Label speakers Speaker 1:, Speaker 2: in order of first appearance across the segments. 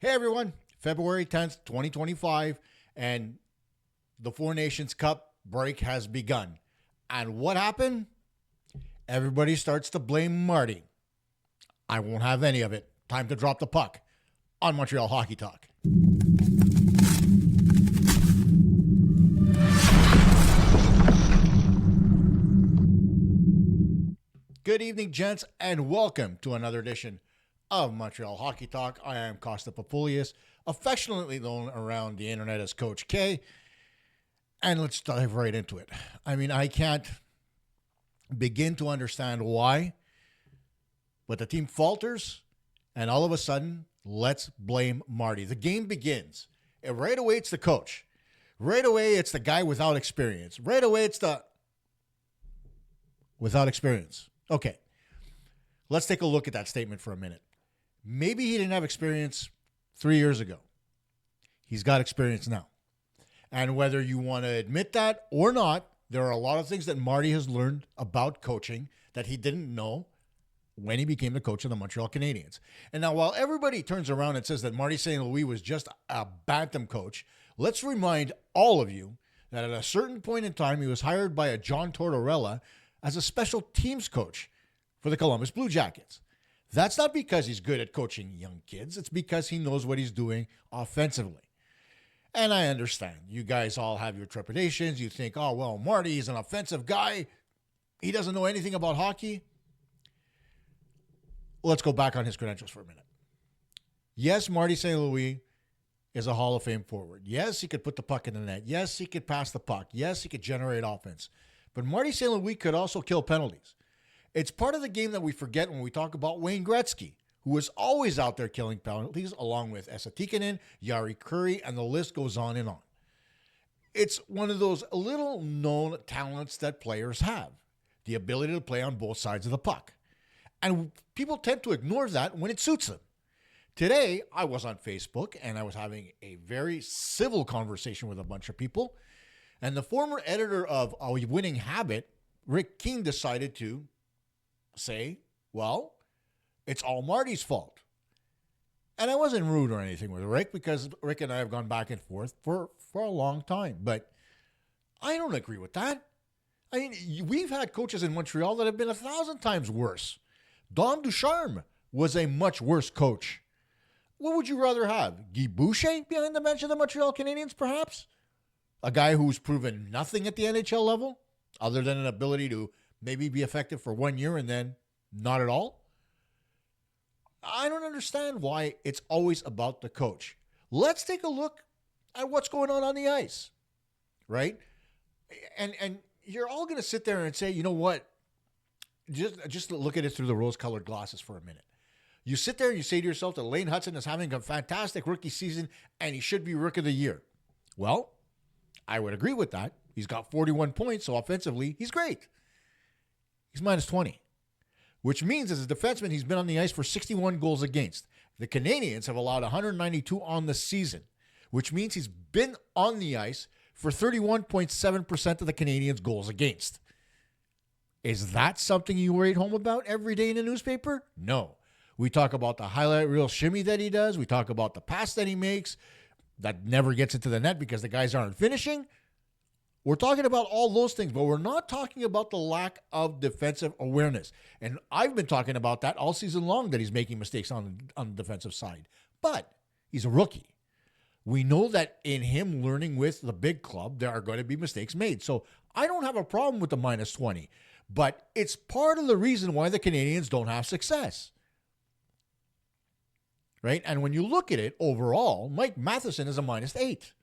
Speaker 1: Hey everyone, February 10th, 2025, and the Four Nations Cup break has begun. And what happened? Everybody starts to blame Marty. I won't have any of it. Time to drop the puck on Montreal Hockey Talk. Good evening, gents, and welcome to another edition of Montreal Hockey Talk. I am Kosta, affectionately known around the internet as Coach K. And let's dive right into it. I mean, I can't begin to understand why, but the team falters, and all of a sudden, let's blame Marty. The game begins, and right away it's the coach. Right away it's the guy without experience. Right away it's the without experience. Okay, let's take a look at that statement for a minute. Maybe he didn't have experience 3 years ago. He's got experience now. And whether you want to admit that or not, there are a lot of things that Marty has learned about coaching that he didn't know when he became the coach of the Montreal Canadiens. And now, while everybody turns around and says that Marty St. Louis was just a bantam coach, let's remind all of you that at a certain point in time, he was hired by a John Tortorella as a special teams coach for the Columbus Blue Jackets. That's not because he's good at coaching young kids. It's because he knows what he's doing offensively. And I understand. You guys all have your trepidations. You think, oh, well, Marty is an offensive guy. He doesn't know anything about hockey. Let's go back on his credentials for a minute. Yes, Marty St. Louis is a Hall of Fame forward. Yes, he could put the puck in the net. Yes, he could pass the puck. Yes, he could generate offense. But Marty St. Louis could also kill penalties. It's part of the game that we forget when we talk about Wayne Gretzky, who was always out there killing penalties, along with Esa Tikkanen, Jari Kurri, and the list goes on and on. It's one of those little-known talents that players have, the ability to play on both sides of the puck. And people tend to ignore that when it suits them. Today, I was on Facebook, and I was having a very civil conversation with a bunch of people, and the former editor of A Winning Habit, Rick King, decided to say, well, it's all Marty's fault. And I wasn't rude or anything with Rick because Rick and I have gone back and forth for a long time. But I don't agree with that. I mean, we've had coaches in Montreal that have been 1,000 times worse. Don Ducharme was a much worse coach. What would you rather have? Guy Boucher behind the bench of the Montreal Canadiens, perhaps? A guy who's proven nothing at the NHL level other than an ability to maybe be effective for 1 year and then not at all? I don't understand why it's always about the coach. Let's take a look at what's going on the ice, right? And you're all going to sit there and say, you know what? Just look at it through the rose-colored glasses for a minute. You sit there and you say to yourself that Lane Hudson is having a fantastic rookie season and he should be Rookie of the Year. Well, I would agree with that. He's got 41 points, so offensively, he's great. He's minus 20, which means as a defenseman, he's been on the ice for 61 goals against. The Canadiens have allowed 192 on the season, which means he's been on the ice for 31.7% of the Canadiens' goals against. Is that something you write home about every day in the newspaper? No. We talk about the highlight reel shimmy that he does. We talk about the pass that he makes that never gets into the net because the guys aren't finishing. We're talking about all those things, but we're not talking about the lack of defensive awareness. And I've been talking about that all season long, that he's making mistakes on the defensive side. But he's a rookie. We know that in him learning with the big club, there are going to be mistakes made. So I don't have a problem with the minus 20, but it's part of the reason why the Canadiens don't have success. Right? And when you look at it overall, Mike Matheson is a minus 8.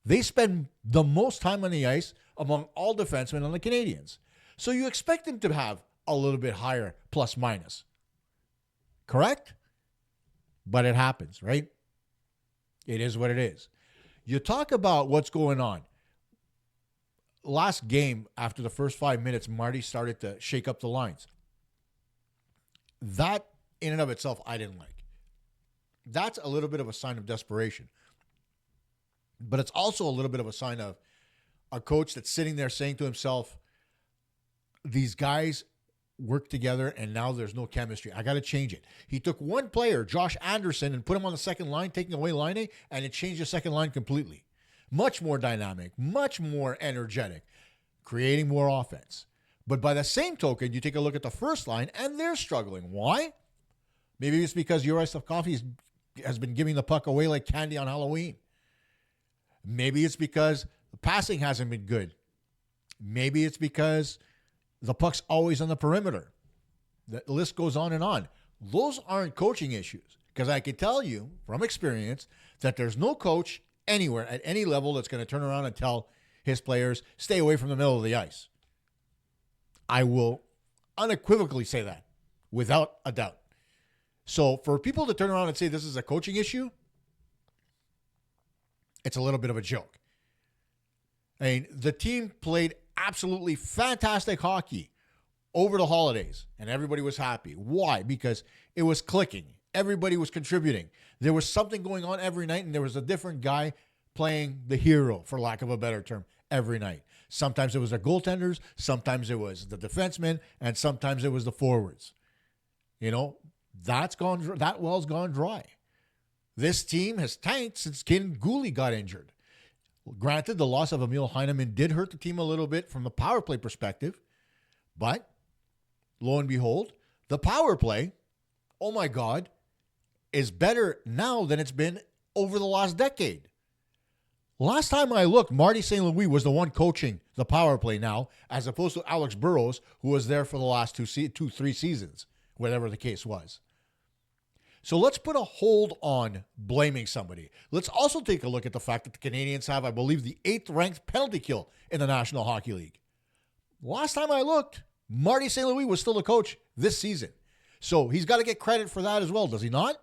Speaker 1: They spend the most time on the ice among all defensemen on the Canadiens. So you expect them to have a little bit higher plus minus. Correct? But it happens, right? It is what it is. You talk about what's going on. Last game, after the first 5 minutes, Marty started to shake up the lines. That, in and of itself, I didn't like. That's a little bit of a sign of desperation. But it's also a little bit of a sign of a coach that's sitting there saying to himself, these guys work together, and now there's no chemistry. I got to change it. He took one player, Josh Anderson, and put him on the second line, taking away Laine, and it changed the second line completely. Much more dynamic, much more energetic, creating more offense. But by the same token, you take a look at the first line, and they're struggling. Why? Maybe it's because Juraj Slafkovsky has been giving the puck away like candy on Halloween. Maybe it's because the passing hasn't been good. Maybe it's because the puck's always on the perimeter. The list goes on and on. Those aren't coaching issues, because I can tell you from experience that there's no coach anywhere at any level that's going to turn around and tell his players, stay away from the middle of the ice. I will unequivocally say that without a doubt. So for people to turn around and say this is a coaching issue, it's a little bit of a joke. I mean, the team played absolutely fantastic hockey over the holidays, and everybody was happy. Why? Because it was clicking. Everybody was contributing. There was something going on every night, and there was a different guy playing the hero, for lack of a better term, every night. Sometimes it was the goaltenders, sometimes it was the defensemen, and sometimes it was the forwards. You know, that well's gone dry. This team has tanked since Ken Gooley got injured. Granted, the loss of Emil Heineman did hurt the team a little bit from the power play perspective, but lo and behold, the power play, oh my God, is better now than it's been over the last decade. Last time I looked, Marty St. Louis was the one coaching the power play now, as opposed to Alex Burrows, who was there for the last 3 seasons, whatever the case was. So let's put a hold on blaming somebody. Let's also take a look at the fact that the Canadiens have, I believe, the 8th-ranked penalty kill in the National Hockey League. Last time I looked, Marty St. Louis was still the coach this season. So he's got to get credit for that as well, does he not?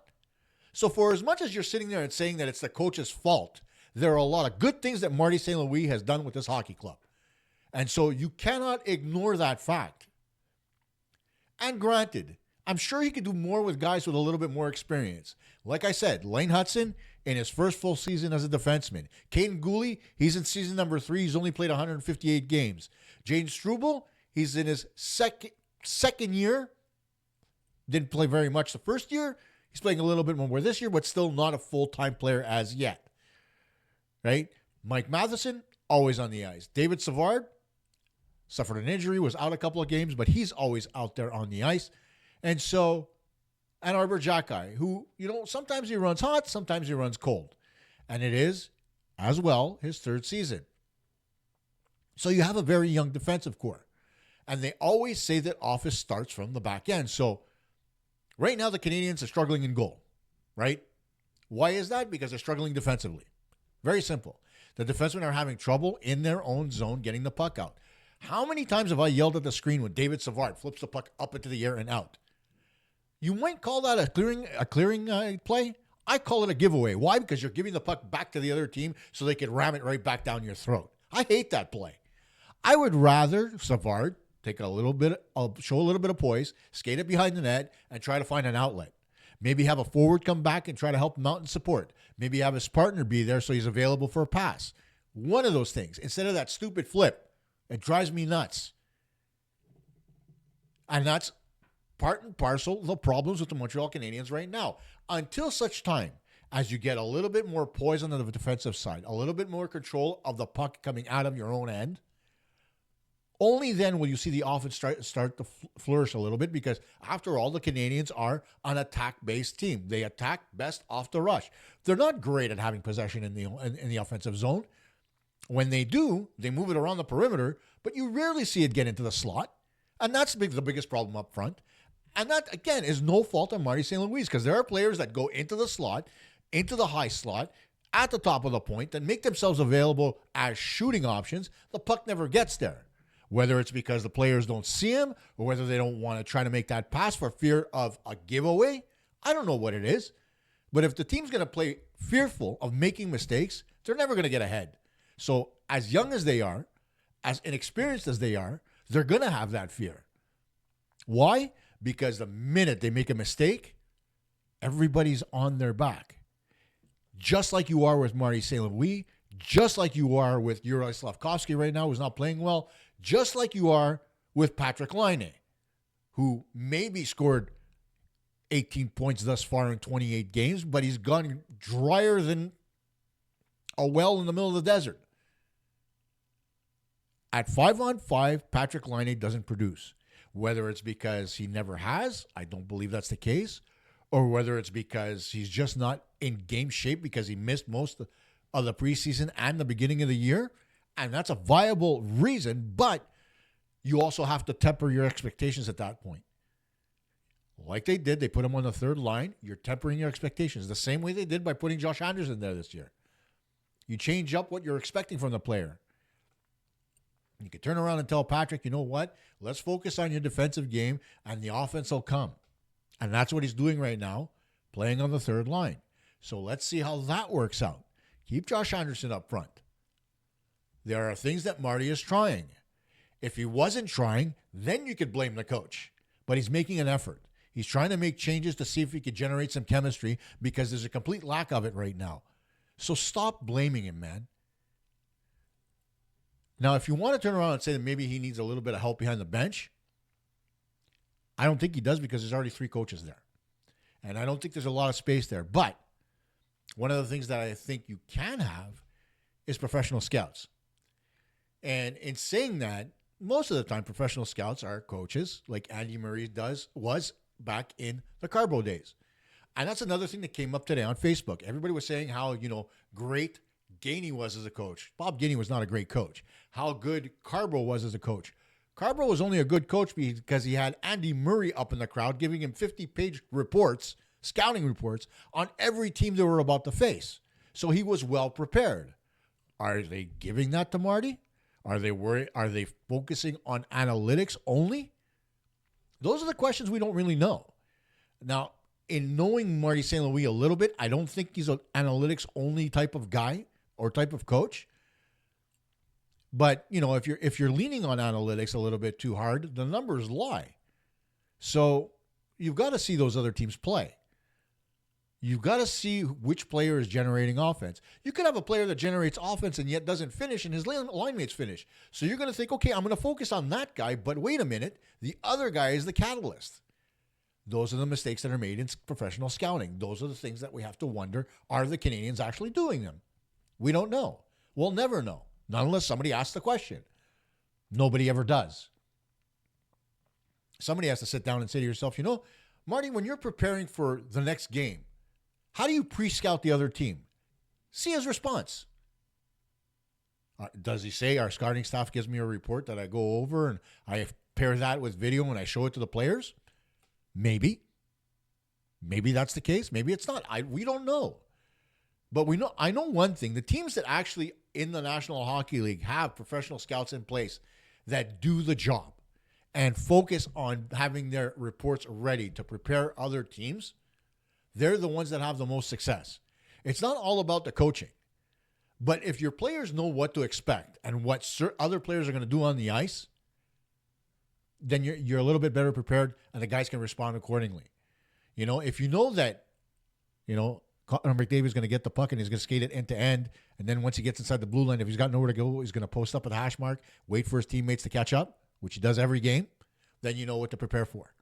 Speaker 1: So for as much as you're sitting there and saying that it's the coach's fault, there are a lot of good things that Marty St. Louis has done with this hockey club. And so you cannot ignore that fact. And granted, I'm sure he could do more with guys with a little bit more experience. Like I said, Lane Hudson in his first full season as a defenseman. Caden Gooley, he's in season number 3. He's only played 158 games. Jane Struble, he's in his second year. Didn't play very much the first year. He's playing a little bit more this year, but still not a full-time player as yet. Right? Mike Matheson, always on the ice. David Savard suffered an injury, was out a couple of games, but he's always out there on the ice. And so, Ann Arbor Jacki, who, sometimes he runs hot, sometimes he runs cold. And it is, as well, his 3rd season. So you have a very young defensive core. And they always say that office starts from the back end. So, right now the Canadiens are struggling in goal, right? Why is that? Because they're struggling defensively. Very simple. The defensemen are having trouble in their own zone getting the puck out. How many times have I yelled at the screen when David Savard flips the puck up into the air and out? You might call that a clearing play. I call it a giveaway. Why? Because you're giving the puck back to the other team so they can ram it right back down your throat. I hate that play. I would rather Savard show a little bit of poise, skate it behind the net, and try to find an outlet. Maybe have a forward come back and try to help him out and support. Maybe have his partner be there so he's available for a pass. One of those things. Instead of that stupid flip. It drives me nuts. And that's part and parcel the problems with the Montreal Canadiens right now. Until such time as you get a little bit more poise on the defensive side, a little bit more control of the puck coming out of your own end, only then will you see the offense start to flourish a little bit, because after all, the Canadiens are an attack-based team. They attack best off the rush. They're not great at having possession in the offensive zone. When they do, they move it around the perimeter, but you rarely see it get into the slot. And that's the biggest problem up front. And that, again, is no fault of Marty St. Louis, because there are players that go into the slot, into the high slot, at the top of the point, that make themselves available as shooting options. The puck never gets there. Whether it's because the players don't see him, or whether they don't want to try to make that pass for fear of a giveaway, I don't know what it is. But if the team's going to play fearful of making mistakes, they're never going to get ahead. So as young as they are, as inexperienced as they are, they're going to have that fear. Why? Because the minute they make a mistake, everybody's on their back. Just like you are with Marty St. Louis, just like you are with Juraj Slafkovsky right now, who's not playing well, just like you are with Patrick Laine. who maybe scored 18 points thus far in 28 games, but he's gone drier than a well in the middle of the desert. At 5-on-5, Patrick Laine doesn't produce. Whether it's because he never has, I don't believe that's the case, or whether it's because he's just not in game shape because he missed most of the preseason and the beginning of the year, and that's a viable reason, but you also have to temper your expectations at that point. Like they did, they put him on the third line. You're tempering your expectations the same way they did by putting Josh Anderson there this year. You change up what you're expecting from the player. You can turn around and tell Patrick, you know what? Let's focus on your defensive game and the offense will come. And that's what he's doing right now, playing on the third line. So let's see how that works out. Keep Josh Anderson up front. There are things that Marty is trying. If he wasn't trying, then you could blame the coach. But he's making an effort. He's trying to make changes to see if he could generate some chemistry because there's a complete lack of it right now. So stop blaming him, man. Now, if you want to turn around and say that maybe he needs a little bit of help behind the bench, I don't think he does because there's already 3 coaches there. And I don't think there's a lot of space there. But one of the things that I think you can have is professional scouts. And in saying that, most of the time professional scouts are coaches like Andy Murray was back in the Carbo days. And that's another thing that came up today on Facebook. Everybody was saying how, great Gainey was as a coach. Bob Gainey was not a great coach. How good Carbo was as a coach. Carbo was only a good coach because he had Andy Murray up in the crowd giving him 50-page reports, scouting reports, on every team they were about to face. So he was well prepared. Are they giving that to Marty? Are they worried? Are they focusing on analytics only? Those are the questions we don't really know. Now, in knowing Marty St. Louis a little bit, I don't think he's an analytics only type of guy or type of coach. But, if you're leaning on analytics a little bit too hard, the numbers lie. So you've got to see those other teams play. You've got to see which player is generating offense. You could have a player that generates offense and yet doesn't finish, and his line mates finish. So you're going to think, okay, I'm going to focus on that guy, but wait a minute, the other guy is the catalyst. Those are the mistakes that are made in professional scouting. Those are the things that we have to wonder, are the Canadiens actually doing them? We don't know. We'll never know, not unless somebody asks the question. Nobody ever does. Somebody has to sit down and say to yourself, Marty, when you're preparing for the next game, how do you pre-scout the other team? See his response. Does he say our scouting staff gives me a report that I go over and I pair that with video and I show it to the players? Maybe. Maybe that's the case. Maybe it's not. We don't know. But I know one thing. The teams that actually in the National Hockey League have professional scouts in place that do the job and focus on having their reports ready to prepare other teams, they're the ones that have the most success. It's not all about the coaching. But if your players know what to expect and what other players are going to do on the ice, then you're a little bit better prepared and the guys can respond accordingly. If you know that, Connor McDavid is going to get the puck and he's going to skate it end to end, and then once he gets inside the blue line, if he's got nowhere to go, he's going to post up at the hash mark, wait for his teammates to catch up, which he does every game, then you know what to prepare for.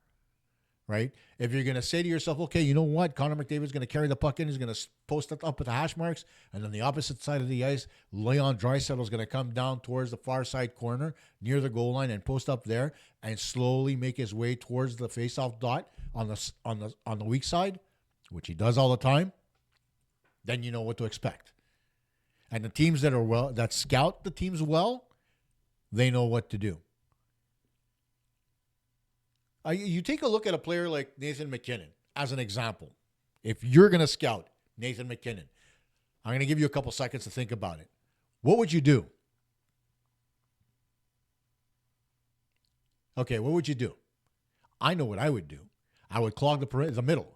Speaker 1: Right? If you're going to say to yourself, okay, you know what? Connor McDavid's going to carry the puck in. He's going to post it up at the hash marks. And on the opposite side of the ice, Leon Draisaitl is going to come down towards the far side corner near the goal line and post up there and slowly make his way towards the face-off dot on the weak side, which he does all the time. Then you know what to expect. And the teams that scout the teams well, they know what to do. You take a look at a player like Nathan MacKinnon as an example. If you're going to scout Nathan MacKinnon, I'm going to give you a couple seconds to think about it. What would you do? Okay, what would you do? I know what I would do. I would clog the middle.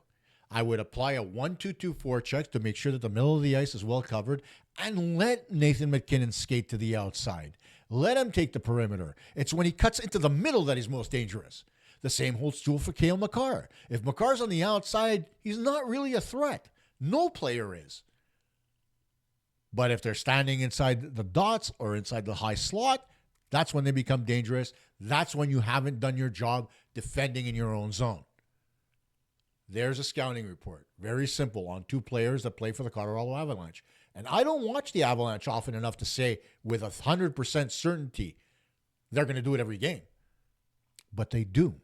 Speaker 1: I would apply a 1-2-2 forecheck to make sure that the middle of the ice is well covered and let Nathan MacKinnon skate to the outside. Let him take the perimeter. It's when he cuts into the middle that he's most dangerous. The same holds true for Cale Makar. If Makar's on the outside, he's not really a threat. No player is. But if they're standing inside the dots or inside the high slot, that's when they become dangerous. That's when you haven't done your job defending in your own zone. There's a scouting report. Very simple on 2 players that play for the Colorado Avalanche. And I don't watch the Avalanche often enough to say with 100% certainty they're going to do it every game. But they do,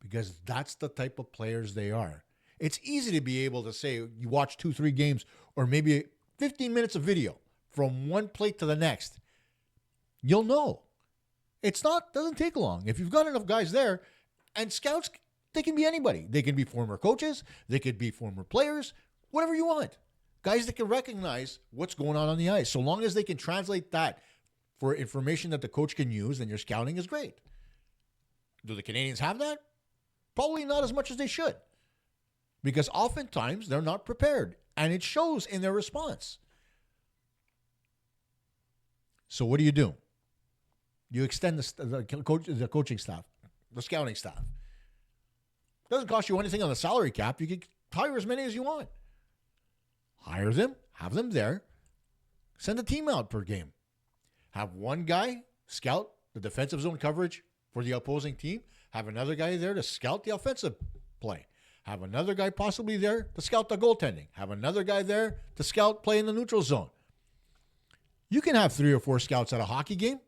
Speaker 1: because that's the type of players they are. It's easy to be able to say you watch 2-3 games or maybe 15 minutes of video from one plate to the next. You'll know. Doesn't take long. If you've got enough guys there, and scouts, they can be anybody. They can be former coaches. They could be former players, whatever you want. Guys that can recognize what's going on the ice. So long as they can translate that for information that the coach can use, then your scouting is great. Do the Canadiens have that? Probably not as much as they should. Because oftentimes they're not prepared. And it shows in their response. So what do? You extend the coaching staff, the scouting staff. It doesn't cost you anything on the salary cap. You can hire as many as you want. Hire them, have them there, send a team out per game. Have one guy scout the defensive zone coverage for the opposing team. Have another guy there to scout the offensive play. Have another guy possibly there to scout the goaltending. Have another guy there to scout play in the neutral zone. You can have 3 or 4 scouts at a hockey game.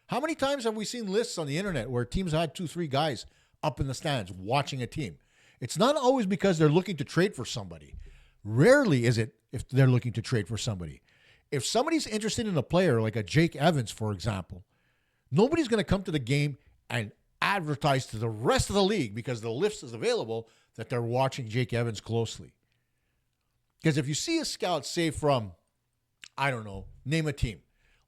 Speaker 1: How many times have we seen lists on the internet where teams had 2-3 guys up in the stands watching a team? It's not always because they're looking to trade for somebody. Rarely is it if they're looking to trade for somebody. If somebody's interested in a player like a Jake Evans, for example, nobody's going to come to the game and advertise to the rest of the league because the list is available that they're watching Jake Evans closely. Because if you see a scout, say from, I don't know, name a team.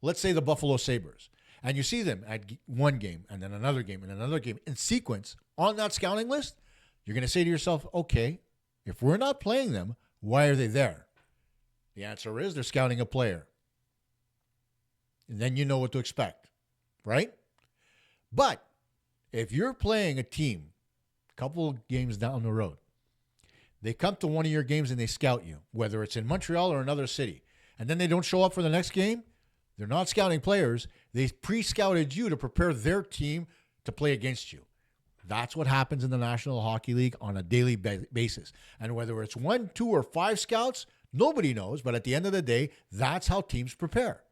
Speaker 1: Let's say the Buffalo Sabres. And you see them at one game and then another game and another game in sequence on that scouting list, you're going to say to yourself, okay, if we're not playing them, why are they there? The answer is they're scouting a player. And then you know what to expect, right? But if you're playing a team a couple of games down the road, they come to one of your games and they scout you, whether it's in Montreal or another city, and then they don't show up for the next game, they're not scouting players. They pre-scouted you to prepare their team to play against you. That's what happens in the National Hockey League on a daily basis. And whether it's 1, 2, or 5 scouts, nobody knows. But at the end of the day, that's how teams prepare.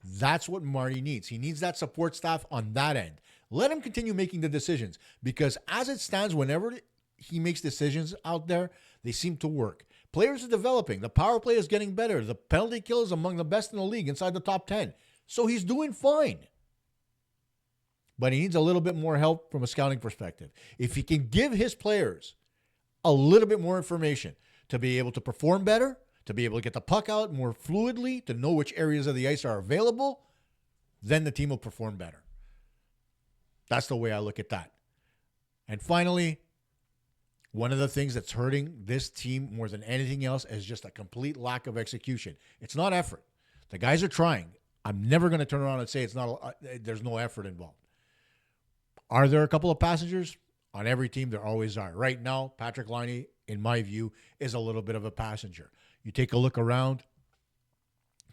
Speaker 1: That's what Marty needs. He needs that support staff on that end. Let him continue making the decisions. Because as it stands, whenever he makes decisions out there, they seem to work. Players are developing. The power play is getting better. The penalty kill is among the best in the league, inside the top 10. So he's doing fine. But he needs a little bit more help from a scouting perspective. If he can give his players a little bit more information to be able to perform better, to be able to get the puck out more fluidly, to know which areas of the ice are available, then the team will perform better. That's the way I look at that. And finally, one of the things that's hurting this team more than anything else is just a complete lack of execution. It's not effort. The guys are trying. I'm never going to turn around and say there's no effort involved. Are there a couple of passengers? On every team, there always are. Right now, Patrick Laine, in my view, is a little bit of a passenger. You take a look around.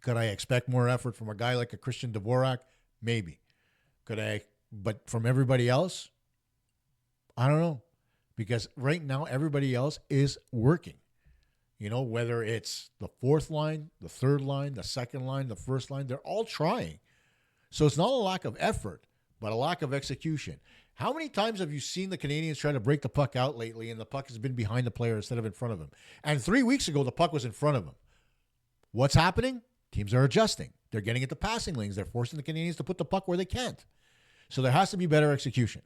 Speaker 1: Could I expect more effort from a guy like a Christian Dvorak? Maybe. But from everybody else, I don't know. Because right now, everybody else is working. You know, whether it's the 4th line, the 3rd line, the 2nd line, the 1st line, they're all trying. So it's not a lack of effort, but a lack of execution. How many times have you seen the Canadiens try to break the puck out lately and the puck has been behind the player instead of in front of him? And 3 weeks ago, the puck was in front of him. What's happening? Teams are adjusting. They're getting into passing lanes. They're forcing the Canadiens to put the puck where they can't. So there has to be better execution.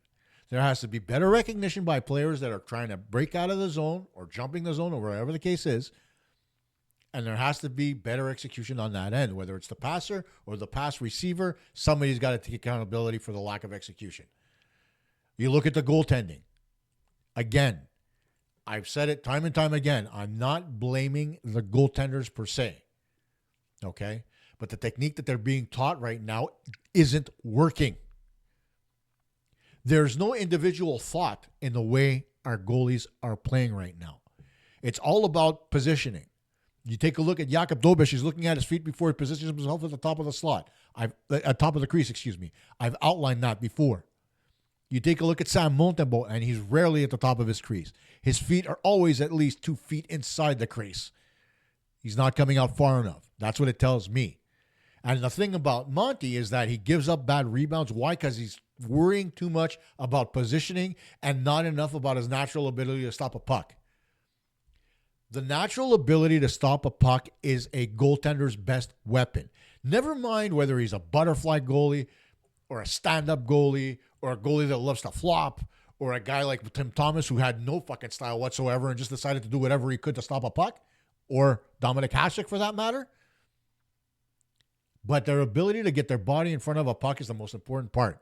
Speaker 1: There has to be better recognition by players that are trying to break out of the zone or jumping the zone or wherever the case is. And there has to be better execution on that end, whether it's the passer or the pass receiver. Somebody's got to take accountability for the lack of execution. You look at the goaltending. Again, I've said it time and time again. I'm not blaming the goaltenders per se. Okay? But the technique that they're being taught right now isn't working. There's no individual thought in the way our goalies are playing right now. It's all about positioning. You take a look at Jakub Dobeš. He's looking at his feet before he positions himself at the top of the slot. At top of the crease, excuse me. I've outlined that before. You take a look at Sam Montembeault, and he's rarely at the top of his crease. His feet are always at least 2 feet inside the crease. He's not coming out far enough. That's what it tells me. And the thing about Monty is that he gives up bad rebounds. Why? Because he's worrying too much about positioning and not enough about his natural ability to stop a puck. The natural ability to stop a puck is a goaltender's best weapon. Never mind whether he's a butterfly goalie or a stand-up goalie or a goalie that loves to flop or a guy like Tim Thomas who had no fucking style whatsoever and just decided to do whatever he could to stop a puck, or Dominik Hasek for that matter. But their ability to get their body in front of a puck is the most important part.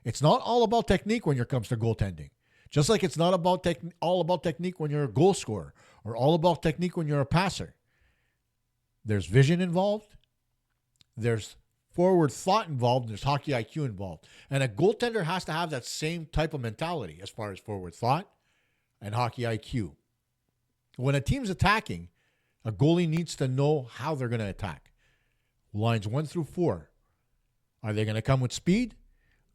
Speaker 1: It's not all about technique when it comes to goaltending. Just like it's not about all about technique when you're a goal scorer or all about technique when you're a passer. There's vision involved. There's forward thought involved. There's hockey IQ involved. And a goaltender has to have that same type of mentality as far as forward thought and hockey IQ. When a team's attacking, a goalie needs to know how they're going to attack. Lines 1 through 4. Are they going to come with speed?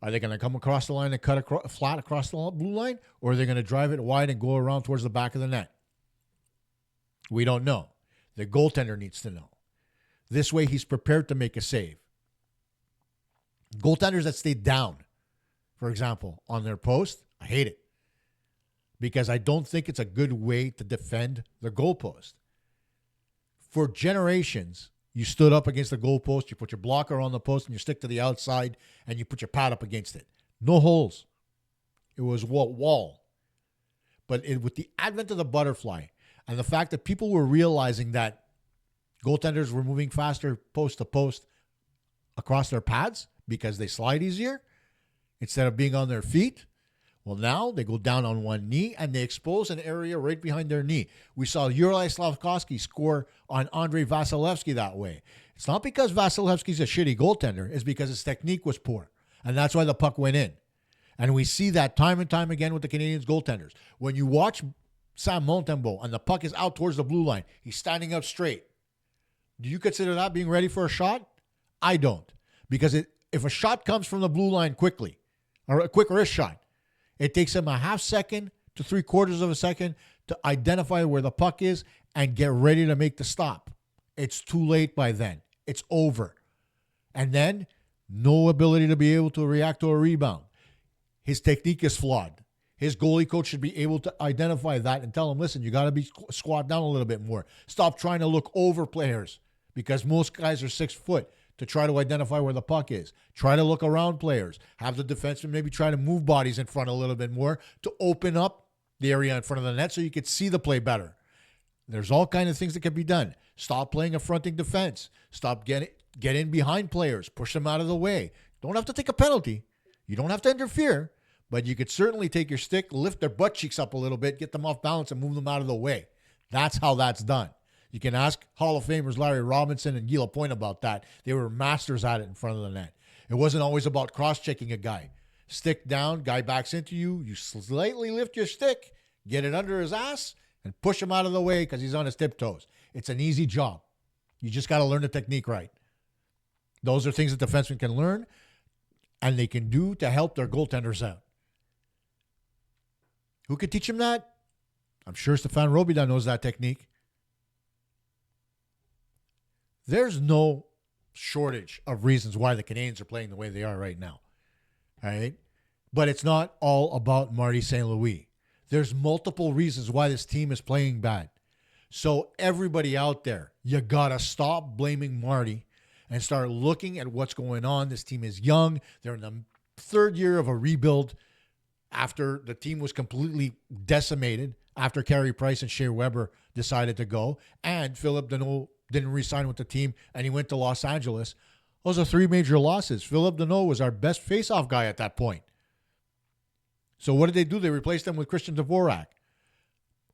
Speaker 1: Are they going to come across the line and cut flat across the blue line? Or are they going to drive it wide and go around towards the back of the net? We don't know. The goaltender needs to know. This way he's prepared to make a save. Goaltenders that stay down, for example, on their post, I hate it. Because I don't think it's a good way to defend the goalpost. For generations, you stood up against the goalpost, you put your blocker on the post, and you stick to the outside, and you put your pad up against it. No holes. It was wall. But with the advent of the butterfly, and the fact that people were realizing that goaltenders were moving faster post to post across their pads because they slide easier instead of being on their feet, well, now they go down on one knee and they expose an area right behind their knee. We saw Juraj Slafkovsky score on Andrei Vasilevsky that way. It's not because Vasilevsky's a shitty goaltender. It's because his technique was poor. And that's why the puck went in. And we see that time and time again with the Canadiens goaltenders. When you watch Sam Montembeault and the puck is out towards the blue line, he's standing up straight. Do you consider that being ready for a shot? I don't. Because if a shot comes from the blue line quickly, or a quicker-ish shot, it takes him a half second to 3/4 of a second to identify where the puck is and get ready to make the stop. It's too late by then. It's over. And then, no ability to be able to react to a rebound. His technique is flawed. His goalie coach should be able to identify that and tell him, listen, you got to be squat down a little bit more. Stop trying to look over players because most guys are 6 foot to try to identify where the puck is. Try to look around players. Have the defenseman maybe try to move bodies in front a little bit more to open up the area in front of the net so you can see the play better. There's all kinds of things that can be done. Stop playing a fronting defense. Stop get in behind players. Push them out of the way. Don't have to take a penalty. You don't have to interfere. But you could certainly take your stick, lift their butt cheeks up a little bit, get them off balance, and move them out of the way. That's how that's done. You can ask Hall of Famers Larry Robinson and Guy Lapointe about that. They were masters at it in front of the net. It wasn't always about cross-checking a guy. Stick down, guy backs into you, you slightly lift your stick, get it under his ass, and push him out of the way because he's on his tiptoes. It's an easy job. You just got to learn the technique right. Those are things that defensemen can learn, and they can do to help their goaltenders out. Who could teach him that? I'm sure Stefan Robida knows that technique. There's no shortage of reasons why the Canadiens are playing the way they are right now. All right? But it's not all about Marty St. Louis. There's multiple reasons why this team is playing bad. So everybody out there, you got to stop blaming Marty and start looking at what's going on. This team is young. They're in the third year of a rebuild after the team was completely decimated after Carey Price and Shea Weber decided to go, and Philip Deneau didn't re-sign with the team, and he went to Los Angeles. Those are 3 major losses. Philip Deneau was our best face-off guy at that point. So what did they do? They replaced him with Christian Dvorak.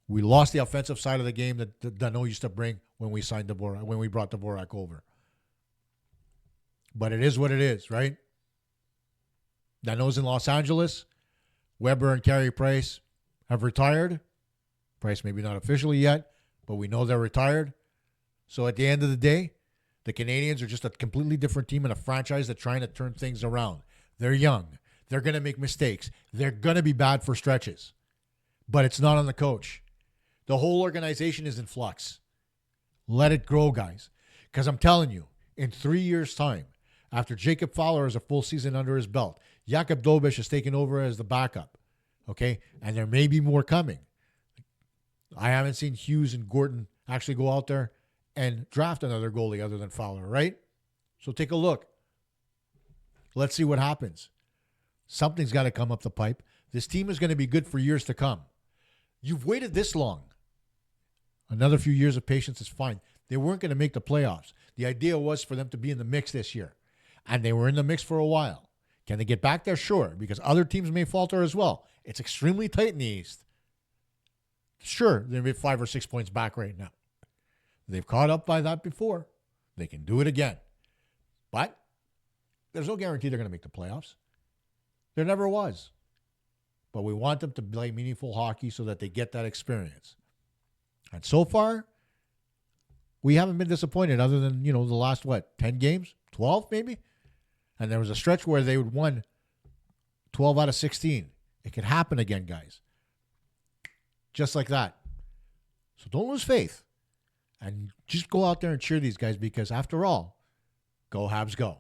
Speaker 1: We lost the offensive side of the game that Deneau used to bring when we signed Dvorak, when we brought Dvorak over. But it is what it is, right? Deneau's in Los Angeles. Weber and Carey Price have retired. Price maybe not officially yet, but we know they're retired. So at the end of the day, the Canadiens are just a completely different team and a franchise that's trying to turn things around. They're young. They're going to make mistakes. They're going to be bad for stretches. But it's not on the coach. The whole organization is in flux. Let it grow, guys. Because I'm telling you, in 3 years' time, after Jacob Fowler has a full season under his belt, Jakub Dobiš has taken over as the backup. Okay? And there may be more coming. I haven't seen Hughes and Gordon actually go out there and draft another goalie other than Fowler, right? So take a look. Let's see what happens. Something's got to come up the pipe. This team is going to be good for years to come. You've waited this long. Another few years of patience is fine. They weren't going to make the playoffs. The idea was for them to be in the mix this year. And they were in the mix for a while. Can they get back there? Sure, because other teams may falter as well. It's extremely tight in the East. Sure, they're maybe 5 or 6 points back right now. They've caught up by that before. They can do it again. But there's no guarantee they're going to make the playoffs. There never was. But we want them to play meaningful hockey so that they get that experience. And so far, we haven't been disappointed other than, the last, 10 games? 12 maybe? And there was a stretch where they would won 12 out of 16. It could happen again, guys. Just like that. So don't lose faith. And just go out there and cheer these guys because, after all, go Habs go.